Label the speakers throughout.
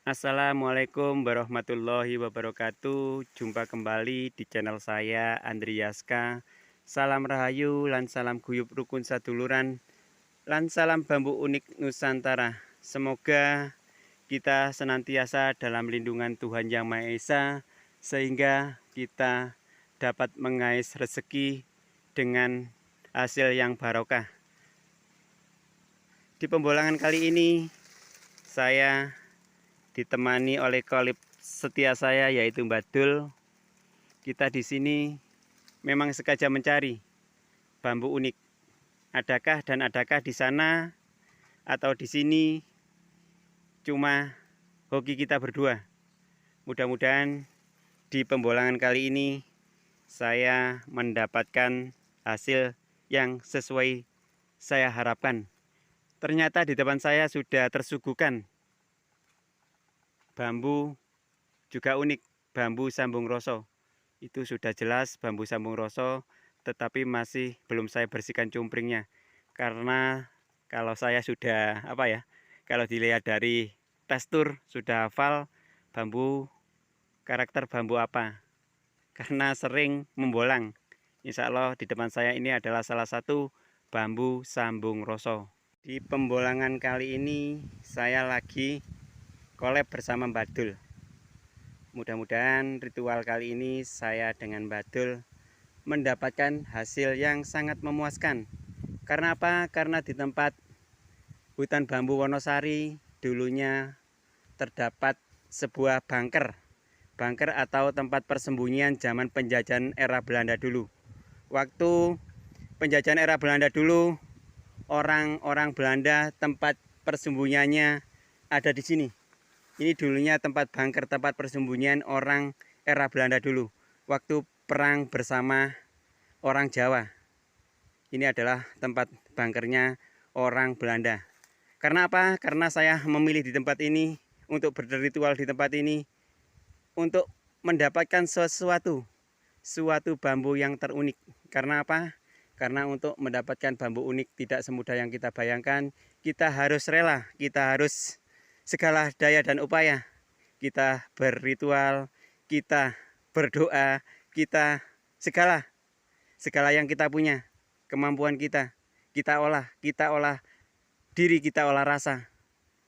Speaker 1: Assalamualaikum warahmatullahi wabarakatuh. Jumpa kembali di channel saya Andriaska. Salam rahayu lan salam guyub rukun saduluran lan salam bambu unik Nusantara. Semoga kita senantiasa dalam lindungan Tuhan Yang Maha Esa sehingga kita dapat mengais rezeki dengan hasil yang barokah. Di pembolangan kali ini saya ditemani oleh kolib setia saya yaitu Mbak Dul. Kita di sini memang sengaja mencari bambu unik. Adakah di sana atau di sini cuma hoki kita berdua. Mudah-mudahan di pembolangan kali ini saya mendapatkan hasil yang sesuai saya harapkan. Ternyata di depan saya sudah tersuguhkan bambu juga unik, bambu sambung roso. Itu sudah jelas bambu sambung roso, tetapi masih belum saya bersihkan cumpringnya. Karena kalau saya sudah kalau dilihat dari tekstur sudah hafal karakter bambu apa. Karena sering membolang. Insya Allah di depan saya ini adalah salah satu bambu sambung roso. Di pembolangan kali ini saya lagi collab bersama Mbak Dul. Mudah-mudahan ritual kali ini saya dengan Mbak Dul mendapatkan hasil yang sangat memuaskan. Karena apa? Karena di tempat hutan bambu Wonosari dulunya terdapat sebuah bunker. Bunker atau tempat persembunyian zaman penjajahan era Belanda dulu. Waktu penjajahan era Belanda dulu, orang-orang Belanda tempat persembunyiannya ada di sini. Ini dulunya tempat bunker, tempat persembunyian orang era Belanda dulu. Waktu perang bersama orang Jawa. Ini adalah tempat bunkernya orang Belanda. Karena apa? Karena saya memilih di tempat ini, untuk berritual di tempat ini, untuk mendapatkan suatu bambu yang terunik. Karena apa? Karena untuk mendapatkan bambu unik tidak semudah yang kita bayangkan. Kita harus rela, kita harus segala daya dan upaya. Kita berritual, kita berdoa, kita segala yang kita punya, kemampuan kita olah diri, kita olah rasa,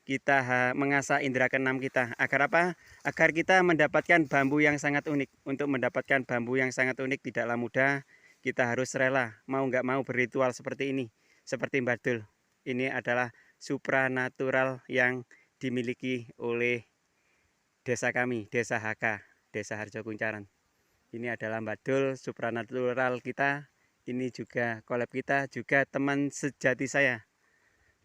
Speaker 1: kita mengasah indera keenam kita. Agar apa? Agar kita mendapatkan bambu yang sangat unik. Untuk mendapatkan bambu yang sangat unik tidaklah mudah. Kita harus rela, mau nggak mau berritual seperti ini. Seperti Mbak Dul. Ini adalah supranatural yang dimiliki oleh desa kami, Desa HK, Desa Harjo Kuncaran. Ini adalah Mbak Dul, supranatural kita. Ini juga collab kita, juga teman sejati saya.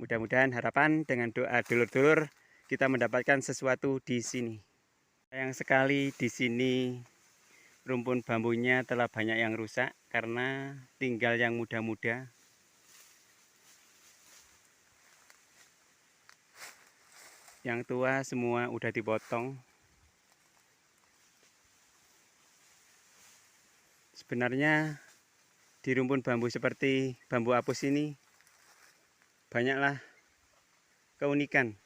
Speaker 1: Mudah-mudahan harapan dengan doa dulur-dulur kita mendapatkan sesuatu di sini. Sayang sekali di sini rumpun bambunya telah banyak yang rusak karena tinggal yang muda-muda. Yang tua semua udah dipotong. Sebenarnya di rumpun bambu seperti bambu apus ini banyaklah keunikan.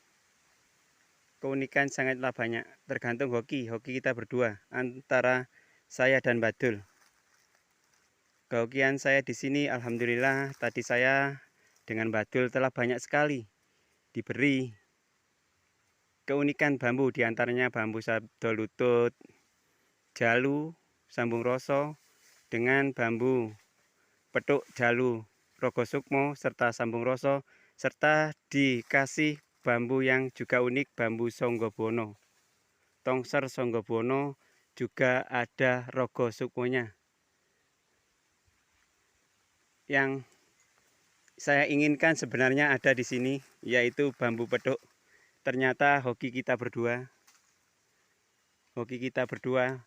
Speaker 1: Keunikan sangatlah banyak, tergantung hoki kita berdua antara saya dan Mbak Dul. Kehokian saya di sini alhamdulillah tadi saya dengan Mbak Dul telah banyak sekali diberi keunikan bambu, diantaranya bambu sabdo lutut, jalu, sambung roso, dengan bambu petuk jalu rogo sukmo serta sambung roso, serta dikasih bambu yang juga unik, bambu songgobono, tongser songgobono, juga ada rogo sukmonya. Yang saya inginkan sebenarnya ada di sini, yaitu bambu petuk. Ternyata hoki kita berdua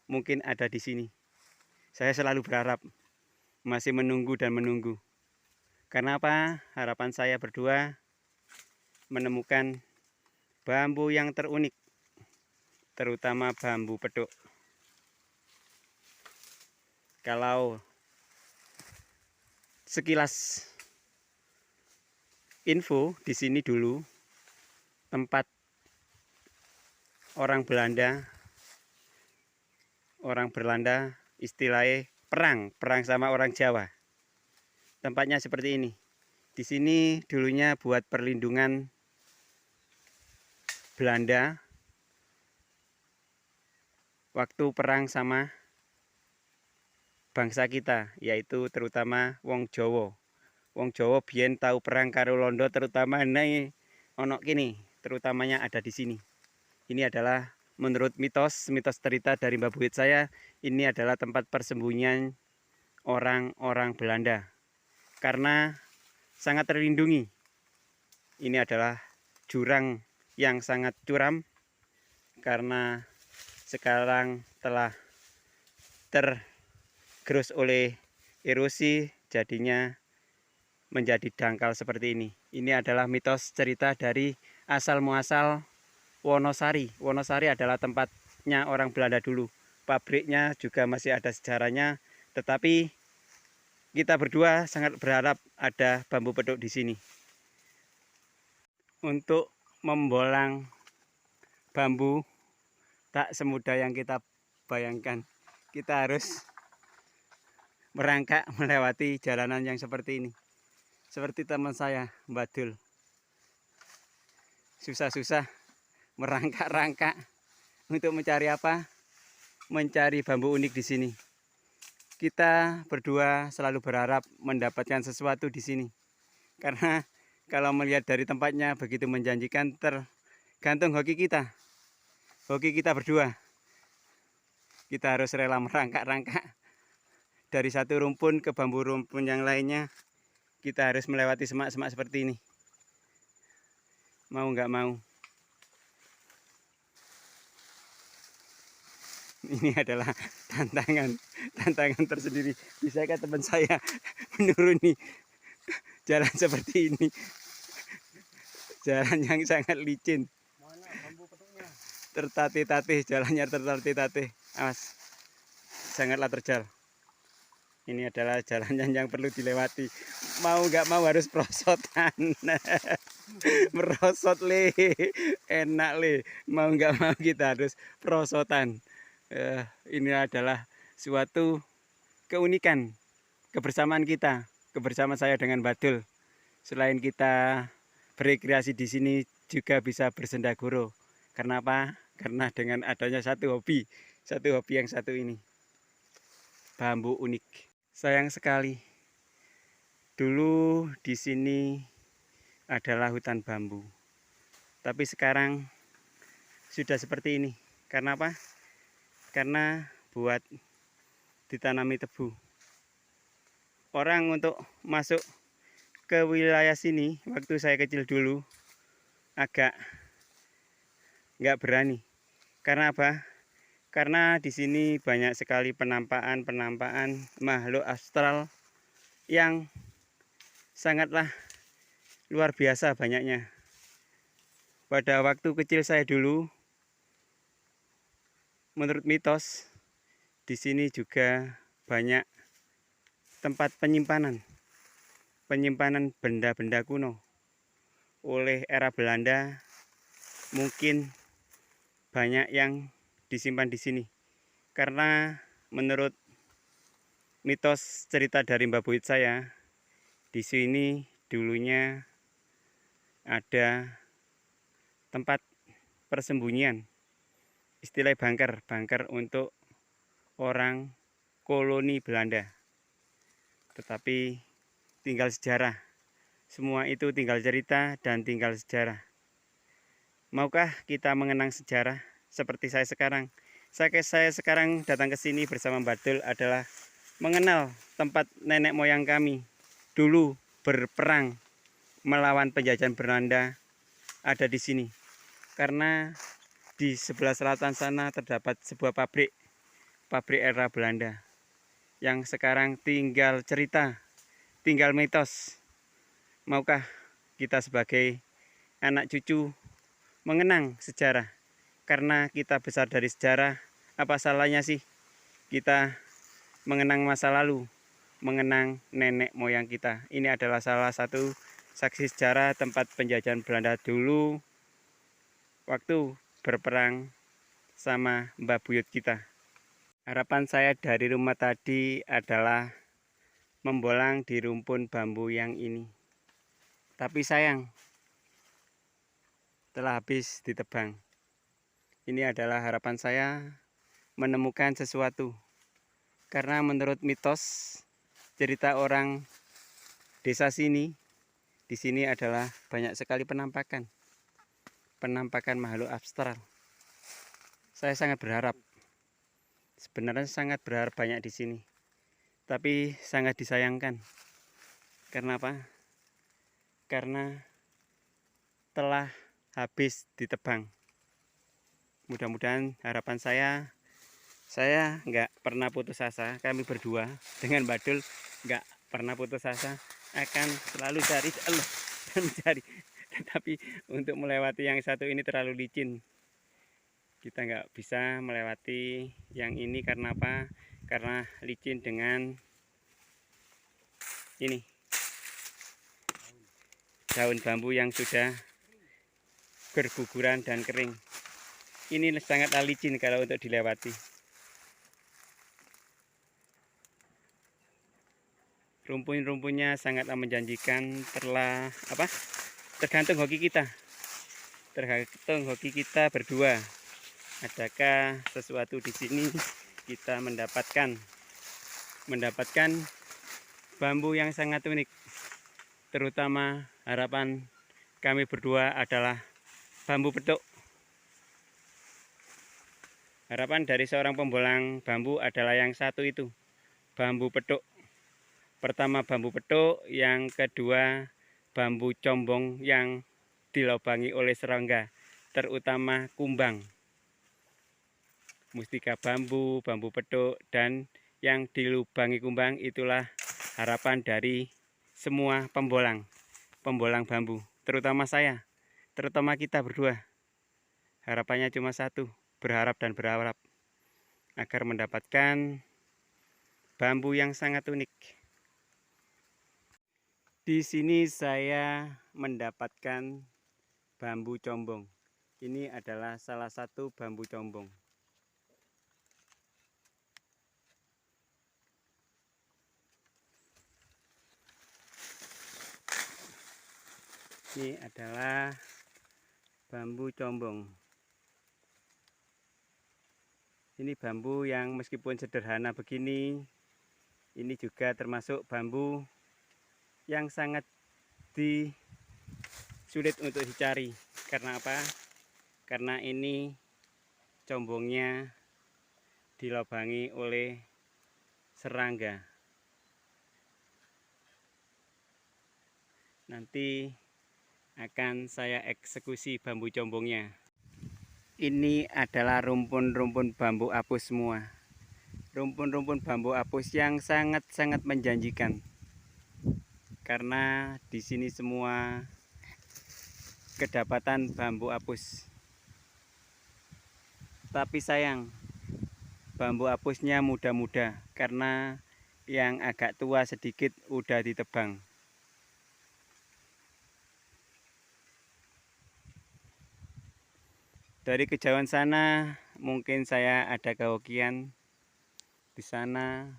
Speaker 1: mungkin ada di sini. Saya selalu berharap, masih menunggu dan menunggu. Karena apa? Harapan saya berdua menemukan bambu yang terunik, terutama bambu petuk. Kalau sekilas info, di sini dulu tempat orang Belanda istilahnya perang sama orang Jawa. Tempatnya seperti ini. Di sini dulunya buat perlindungan Belanda waktu perang sama bangsa kita, yaitu terutama wong Jawa. Wong Jawa biyen tahu perang karo Londo, terutama ono kini, terutamanya ada di sini. Ini adalah menurut mitos cerita dari Mbah Buyut saya, ini adalah tempat persembunyian orang-orang Belanda. Karena sangat terlindungi. Ini adalah jurang yang sangat curam karena sekarang telah tergerus oleh erosi, jadinya menjadi dangkal seperti ini. Ini adalah mitos cerita dari asal muasal Wonosari. Wonosari adalah tempatnya orang Belanda dulu. Pabriknya juga masih ada sejarahnya, tetapi kita berdua sangat berharap ada bambu peduk di sini. Untuk membolang bambu tak semudah yang kita bayangkan. Kita harus merangkak melewati jalanan yang seperti ini. Seperti teman saya, Mbak Dul. Susah-susah merangkak-rangkak untuk mencari apa? Mencari bambu unik di sini. Kita berdua selalu berharap mendapatkan sesuatu di sini. Karena kalau melihat dari tempatnya begitu menjanjikan, tergantung hoki kita. Hoki kita berdua. Kita harus rela merangkak-rangkak dari satu rumpun ke bambu rumpun yang lainnya. Kita harus melewati semak-semak seperti ini. Mau nggak mau. Ini adalah tantangan tersendiri. Bisakah teman saya menuruni jalan seperti ini? Jalan yang sangat licin. Tertatih-tatih, jalannya tertatih-tatih. Awas, sangatlah terjal. Ini adalah jalan yang perlu dilewati. Mau nggak mau harus perosotan. Merosot le, enak le. Mau nggak mau kita harus perosotan. Ini adalah suatu keunikan kebersamaan kita, kebersamaan saya dengan Badul. Selain kita berrekreasi di sini, juga bisa bersendaguro. Karena apa? Karena dengan adanya satu hobi yang satu ini, bambu unik. Sayang sekali, dulu di sini adalah hutan bambu, tapi sekarang sudah seperti ini. Karena apa? Karena buat ditanami tebu. Orang untuk masuk ke wilayah sini waktu saya kecil dulu agak nggak berani. Karena apa? Karena di sini banyak sekali penampakan makhluk astral yang sangatlah luar biasa banyaknya. Pada waktu kecil saya dulu, menurut mitos, di sini juga banyak tempat penyimpanan benda-benda kuno oleh era Belanda. Mungkin banyak yang disimpan di sini, karena menurut mitos cerita dari Mbah Buyut saya, di sini dulunya ada tempat persembunyian, istilah bunker untuk orang koloni Belanda. Tetapi tinggal sejarah, semua itu tinggal cerita dan tinggal sejarah. Maukah kita mengenang sejarah seperti saya sekarang? Saya sekarang datang ke sini bersama Badul adalah mengenal tempat nenek moyang kami dulu berperang melawan penjajahan Belanda ada di sini. Karena di sebelah selatan sana terdapat sebuah pabrik era Belanda yang sekarang tinggal cerita, tinggal mitos. Maukah kita sebagai anak cucu mengenang sejarah? Karena kita besar dari sejarah, apa salahnya sih kita mengenang masa lalu, mengenang nenek moyang kita? Ini adalah salah satu saksi sejarah tempat penjajahan Belanda dulu waktu berperang sama Mbak Buyut kita. Harapan saya dari rumah tadi adalah membolang di rumpun bambu yang ini. Tapi sayang, telah habis ditebang. Ini adalah harapan saya menemukan sesuatu. Karena menurut mitos, cerita orang desa sini, di sini adalah banyak sekali penampakan makhluk abstrak. Saya sangat berharap, sebenarnya sangat berharap banyak di sini. Tapi sangat disayangkan. Karena apa? Karena telah habis ditebang. Mudah-mudahan harapan saya nggak pernah putus asa. Kami berdua dengan Badul nggak pernah putus asa, akan selalu cari Allah dan mencari. Tetapi untuk melewati yang satu ini terlalu licin. Kita nggak bisa melewati yang ini karena apa? Karena licin dengan ini daun bambu yang sudah berguguran dan kering. Ini sangat licin kalau untuk dilewati. Rumpun-rumpunnya sangatlah menjanjikan. Tergantung hoki kita. Tergantung hoki kita berdua. Adakah sesuatu di sini kita mendapatkan bambu yang sangat unik. Terutama harapan kami berdua adalah bambu petuk. Harapan dari seorang pembolang bambu adalah yang satu itu, bambu petuk. Pertama bambu petuk, yang kedua bambu combong yang dilobangi oleh serangga, terutama kumbang. Mustika bambu, bambu petuk, dan yang dilubangi kumbang itulah harapan dari semua pembolang bambu, terutama saya, terutama kita berdua. Harapannya cuma satu, berharap dan berharap agar mendapatkan bambu yang sangat unik. Di sini saya mendapatkan bambu combong. Ini adalah salah satu bambu combong. Ini adalah bambu combong. Ini bambu yang meskipun sederhana begini, ini juga termasuk bambu yang sangat sulit untuk dicari. Karena apa? Karena ini combongnya dilobangi oleh serangga. Nanti akan saya eksekusi bambu combongnya. Ini adalah rumpun-rumpun bambu apus semua. Rumpun-rumpun bambu apus yang sangat-sangat menjanjikan. Karena di sini semua kedapatan bambu apus. Tapi sayang, bambu apusnya muda-muda karena yang agak tua sedikit udah ditebang. Dari kejauhan sana mungkin saya ada kehokian. Di sana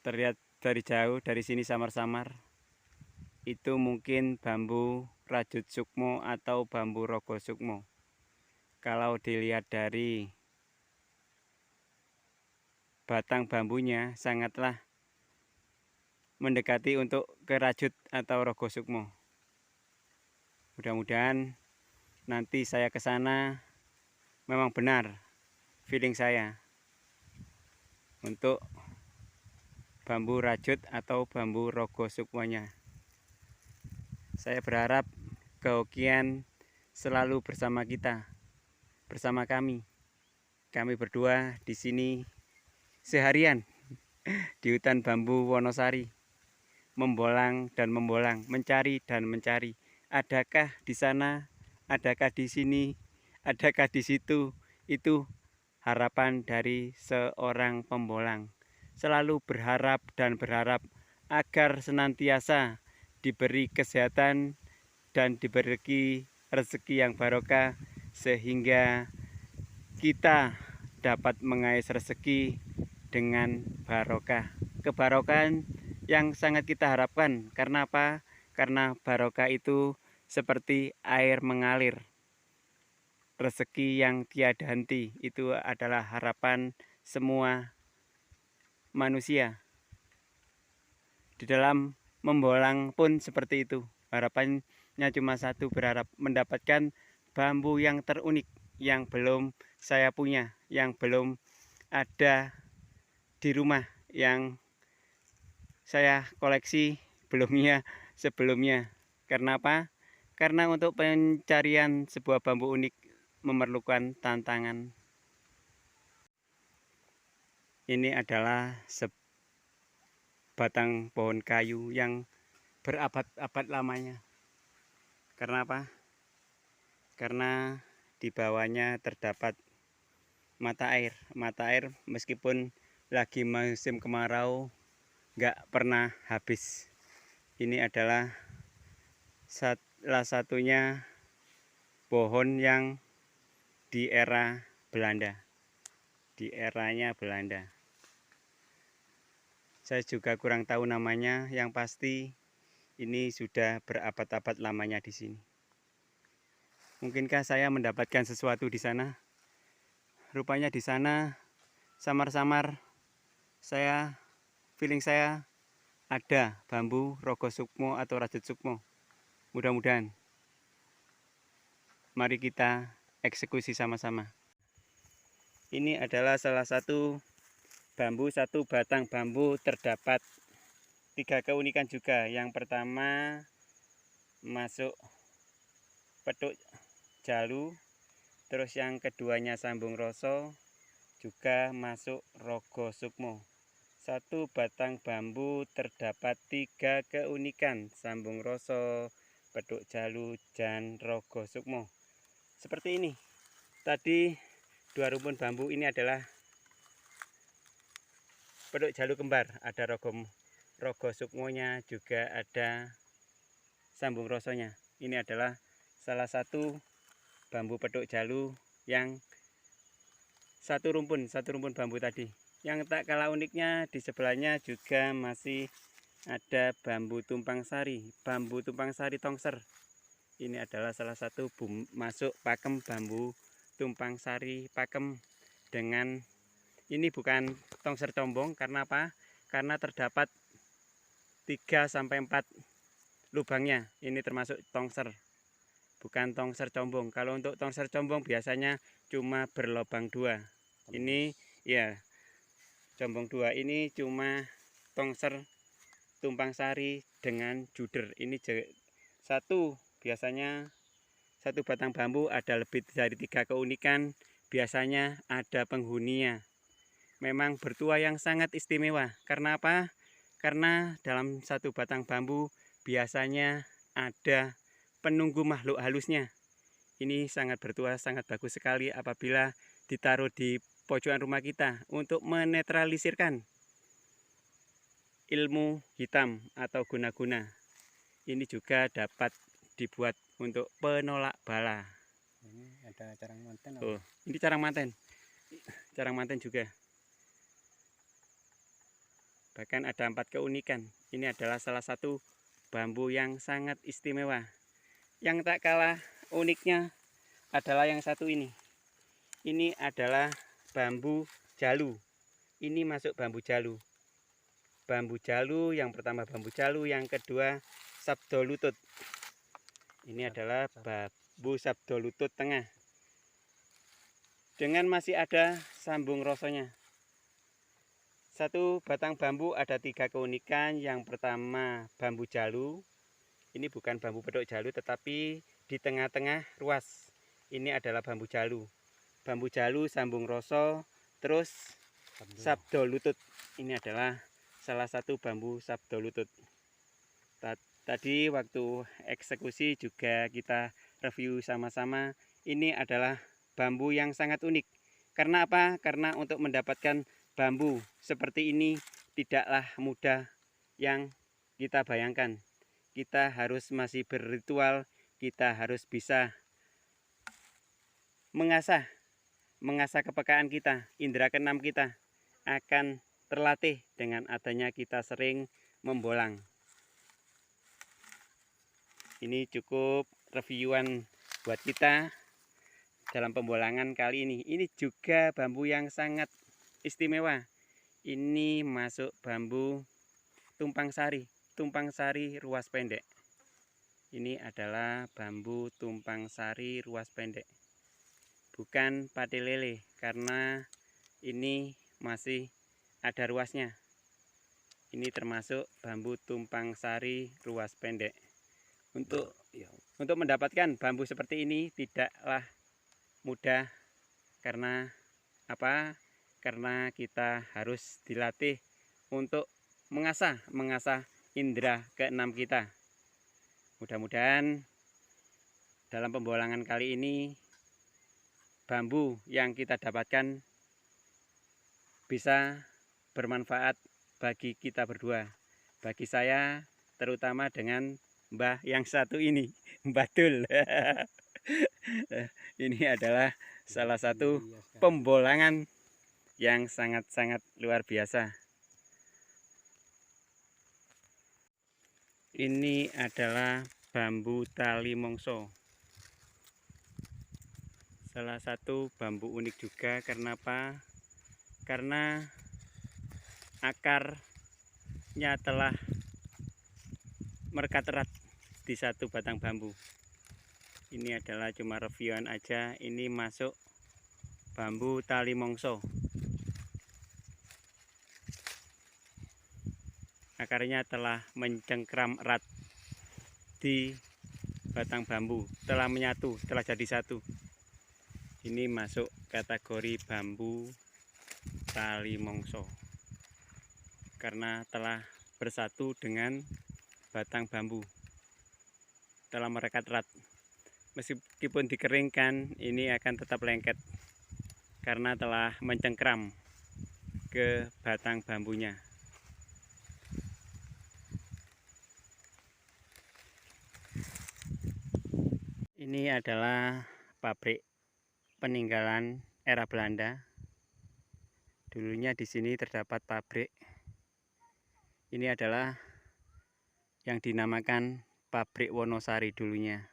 Speaker 1: terlihat dari jauh, dari sini samar-samar. Itu mungkin bambu rajut sukmo atau bambu rogo sukmo. Kalau dilihat dari batang bambunya sangatlah mendekati untuk ke rajut atau rogo sukmo. Mudah-mudahan nanti saya ke sana memang benar feeling saya untuk bambu rajut atau bambu rogo sukmonya. Saya berharap kehokian selalu bersama kita, bersama kami. Kami berdua di sini seharian di hutan bambu Wonosari, membolang dan membolang, mencari dan mencari. Adakah di sana? Adakah di sini? Adakah di situ? Itu harapan dari seorang pembolang. Selalu berharap dan berharap agar senantiasa diberi kesehatan dan diberi rezeki yang barokah sehingga kita dapat mengais rezeki dengan barokah. Kebarokahan yang sangat kita harapkan. Karena apa? Karena barokah itu seperti air mengalir. Rezeki yang tiada henti itu adalah harapan semua manusia. Di dalam membolang pun seperti itu. Harapannya cuma satu, berharap mendapatkan bambu yang terunik, yang belum saya punya, yang belum ada di rumah, yang saya koleksi sebelumnya. Karena apa? Karena untuk pencarian sebuah bambu unik memerlukan tantangan. Ini adalah sebatang pohon kayu yang berabad-abad lamanya. Karena apa? Karena di bawahnya terdapat mata air. Mata air meskipun lagi musim kemarau nggak pernah habis. Ini adalah salah satunya pohon yang di era Belanda. Di eranya Belanda. Saya juga kurang tahu namanya, yang pasti ini sudah berabad-abad lamanya di sini. Mungkinkah saya mendapatkan sesuatu di sana? Rupanya di sana samar-samar feeling saya ada bambu Rogo Sukmo atau Rajut Sukmo. Mudah-mudahan. Mari kita eksekusi sama-sama. Ini adalah salah satu batang bambu terdapat 3 keunikan juga. Yang pertama masuk petuk jalu, terus yang keduanya sambung roso, juga masuk Rogo Sukmo. Satu batang bambu terdapat 3 keunikan, sambung roso, petuk jalu, dan Rogo Sukmo. Seperti ini. Tadi 2 rumpun bambu ini adalah petuk jalu kembar, ada Rogo Sukmonya, juga ada sambung rosonya. Ini adalah salah satu bambu petuk jalu yang satu rumpun bambu tadi. Yang tak kalah uniknya, di sebelahnya juga masih ada bambu tumpang sari tongser. Ini adalah salah satu masuk pakem bambu tumpang sari pakem. Dengan ini bukan tongser combong, karena apa? Karena terdapat 3-4 lubangnya. Ini termasuk tongser, bukan tongser combong. Kalau untuk tongser combong biasanya cuma berlobang 2. Ini ya combong 2. Ini cuma tongser tumpang sari dengan juder. Ini biasanya satu batang bambu ada lebih dari 3 keunikan. Biasanya ada penghuninya. Memang bertuah yang sangat istimewa. Karena apa? Karena dalam satu batang bambu biasanya ada penunggu makhluk halusnya. Ini sangat bertuah, sangat bagus sekali apabila ditaruh di pojokan rumah kita untuk menetralisirkan ilmu hitam atau guna-guna. Ini juga dapat dibuat untuk penolak bala.
Speaker 2: Ini ada carang manten.
Speaker 1: Oh, ini carang manten. Carang manten juga. Bahkan ada 4 keunikan. Ini adalah salah satu bambu yang sangat istimewa. Yang tak kalah uniknya adalah yang satu ini. Ini adalah bambu jalu. Ini masuk bambu jalu. Bambu jalu, yang pertama bambu jalu, yang kedua sabdo lutut. Ini adalah bambu sabdo lutut tengah. Dengan masih ada sambung rosonya. Satu batang bambu ada 3 keunikan. Yang pertama bambu jalu. Ini bukan bambu petuk jalu, tetapi di tengah-tengah ruas. Ini adalah bambu jalu. Bambu jalu sambung roso, terus sabdo lutut. Ini adalah salah satu bambu sabdo lutut. Tadi waktu eksekusi juga kita review sama-sama. Ini adalah bambu yang sangat unik. Karena apa? Karena untuk mendapatkan bambu seperti ini tidaklah mudah yang kita bayangkan. Kita harus masih berritual, kita harus bisa mengasah kepekaan kita, indera keenam kita akan terlatih dengan adanya kita sering membolang. Ini cukup reviewan buat kita dalam pembolangan kali ini. Ini juga bambu yang sangat istimewa. Ini masuk bambu tumpang sari ruas pendek. Ini adalah bambu tumpang sari ruas pendek, bukan pati lele, karena ini masih ada ruasnya. Ini termasuk bambu tumpang sari ruas pendek. Untuk mendapatkan bambu seperti ini tidaklah mudah. Karena apa? Karena kita harus dilatih untuk mengasah indera keenam kita. Mudah-mudahan dalam pembolangan kali ini bambu yang kita dapatkan bisa bermanfaat bagi kita berdua, bagi saya terutama dengan Mbah yang satu ini, Mbah Dul. Ini adalah salah satu pembolangan yang sangat-sangat luar biasa. Ini adalah bambu tali mongso. Salah satu bambu unik juga, karena apa? Karena akarnya telah merekat erat di satu batang bambu. Ini adalah cuma reviewan aja. Ini masuk bambu tali mongso. Akarnya telah mencengkram erat di batang bambu, telah menyatu, telah jadi satu. Ini masuk kategori bambu tali mongso karena telah bersatu dengan batang bambu, telah merekat erat. Meskipun dikeringkan, ini akan tetap lengket karena telah mencengkram ke batang bambunya. Ini adalah pabrik peninggalan era Belanda. Dulunya di sini terdapat pabrik. Ini adalah yang dinamakan pabrik Wonosari dulunya.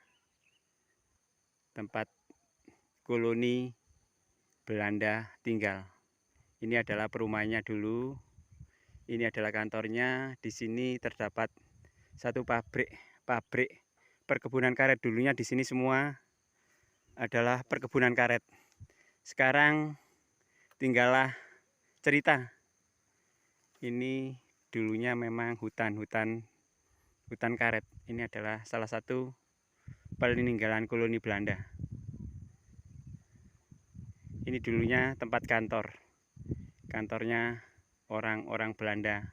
Speaker 1: Tempat koloni Belanda tinggal. Ini adalah perumahannya dulu. Ini adalah kantornya. Di sini terdapat satu pabrik perkebunan karet. Dulunya di sini semua adalah perkebunan karet. Sekarang tinggallah cerita. Ini dulunya memang hutan karet. Ini adalah salah satu peninggalan koloni Belanda. Ini dulunya tempat kantornya orang-orang Belanda